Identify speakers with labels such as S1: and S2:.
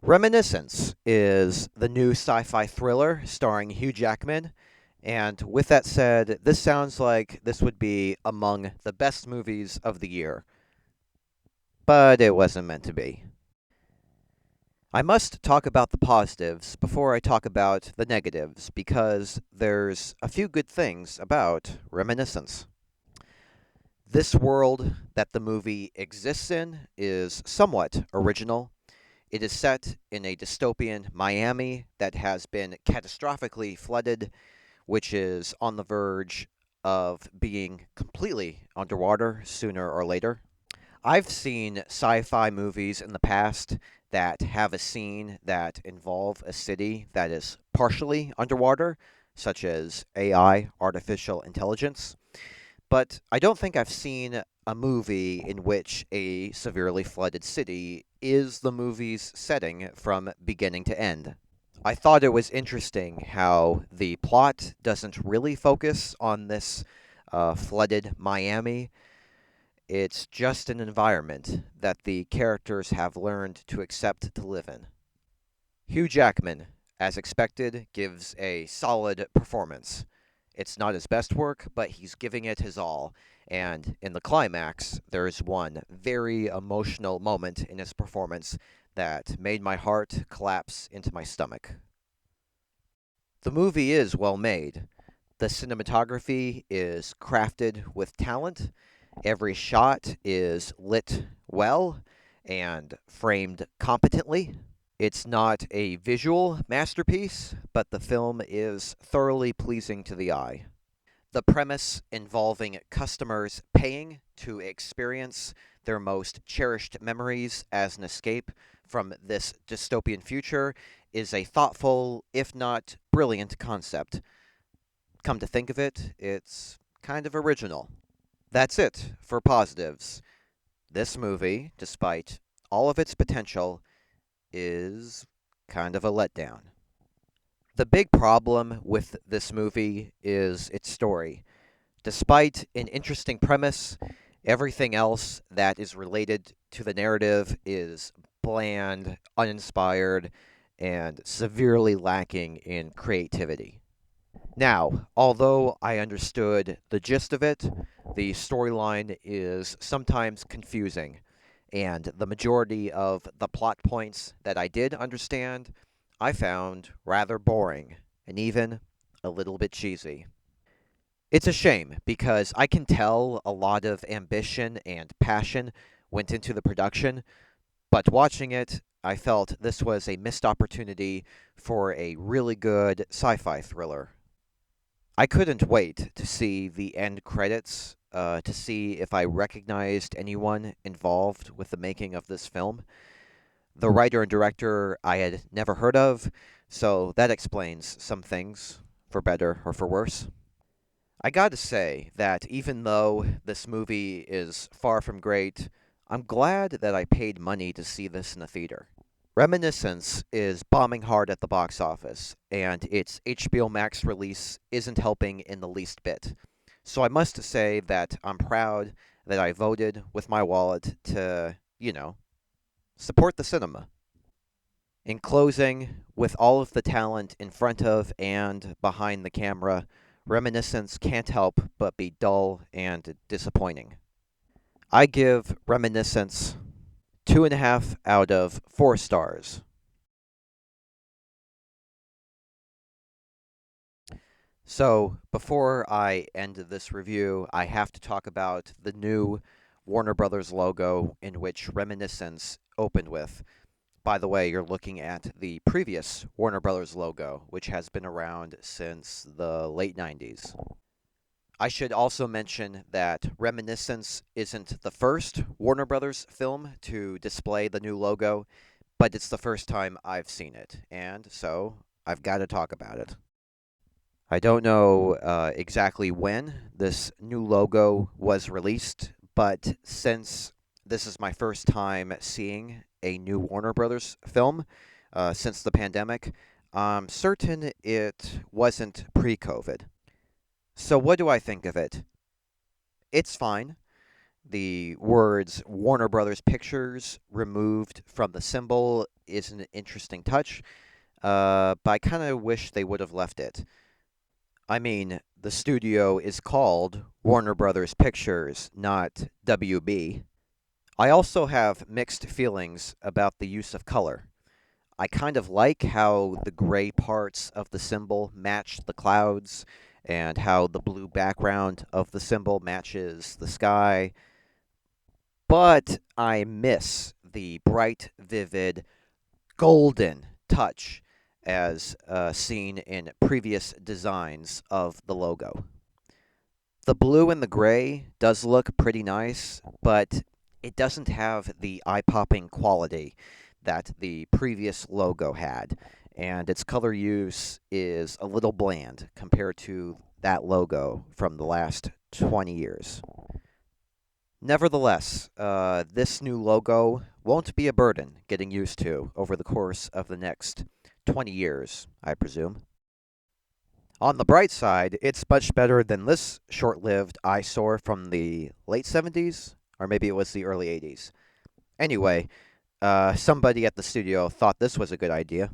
S1: Reminiscence is the new sci-fi thriller starring Hugh Jackman, and with that said, this sounds like this would be among the best movies of the year, but it wasn't meant to be. I must talk about the positives before I talk about the negatives, because there's a few good things about Reminiscence. This world that the movie exists in is somewhat original. It is set in a dystopian Miami that has been catastrophically flooded, which is on the verge of being completely underwater sooner or later. I've seen sci-fi movies in the past that have a scene that involve a city that is partially underwater, such as AI, artificial intelligence. But I don't think I've seen a movie in which a severely flooded city is the movie's setting from beginning to end. I thought it was interesting how the plot doesn't really focus on this flooded Miami. It's just an environment that the characters have learned to accept to live in. Hugh Jackman, as expected, gives a solid performance. It's not his best work, but he's giving it his all. And in the climax, there's one very emotional moment in his performance that made my heart collapse into my stomach. The movie is well made. The cinematography is crafted with talent. Every shot is lit well and framed competently. It's not a visual masterpiece, but the film is thoroughly pleasing to the eye. The premise involving customers paying to experience their most cherished memories as an escape from this dystopian future is a thoughtful, if not brilliant, concept. Come to think of it, it's kind of original. That's it for positives. This movie, despite all of its potential, is kind of a letdown. The big problem with this movie is its story. Despite an interesting premise, everything else that is related to the narrative is bland, uninspired, and severely lacking in creativity. Now, although I understood the gist of it, the storyline is sometimes confusing, and the majority of the plot points that I did understand, I found rather boring, and even a little bit cheesy. It's a shame because I can tell a lot of ambition and passion went into the production, but watching it, I felt this was a missed opportunity for a really good sci fi thriller. I couldn't wait to see the end credits to see if I recognized anyone involved with the making of this film. The writer and director I had never heard of, so that explains some things, for better or for worse. I gotta say that even though this movie is far from great, I'm glad that I paid money to see this in the theater. Reminiscence is bombing hard at the box office, and its HBO Max release isn't helping in the least bit. So I must say that I'm proud that I voted with my wallet to, support the cinema. In closing, with all of the talent in front of and behind the camera, Reminiscence can't help but be dull and disappointing. I give Reminiscence 2.5 out of 4 stars. So, before I end this review, I have to talk about the new Warner Brothers logo in which Reminiscence opened with. By the way, you're looking at the previous Warner Brothers logo, which has been around since the late 90s. I should also mention that Reminiscence isn't the first Warner Brothers film to display the new logo, but it's the first time I've seen it, and so I've got to talk about it. I don't know exactly when this new logo was released, but since this is my first time seeing a new Warner Brothers film since the pandemic, I'm certain it wasn't pre COVID. So, what do I think of it? It's fine. the words Warner Brothers Pictures removed from the symbol is an interesting touch, but I kind of wish they would have left it. I mean, the studio is called Warner Brothers Pictures, not WB. I also have mixed feelings about the use of color. I kind of like how the gray parts of the symbol match the clouds and how the blue background of the symbol matches the sky, but I miss the bright, vivid, golden touch as seen in previous designs of the logo. The blue and the gray does look pretty nice, but it doesn't have the eye-popping quality that the previous logo had, and its color use is a little bland compared to that logo from the last 20 years. Nevertheless, this new logo won't be a burden getting used to over the course of the next 20 years, I presume. On the bright side, it's much better than this short-lived eyesore from the late 70s, or maybe it was the early 80s. Anyway, somebody at the studio thought this was a good idea.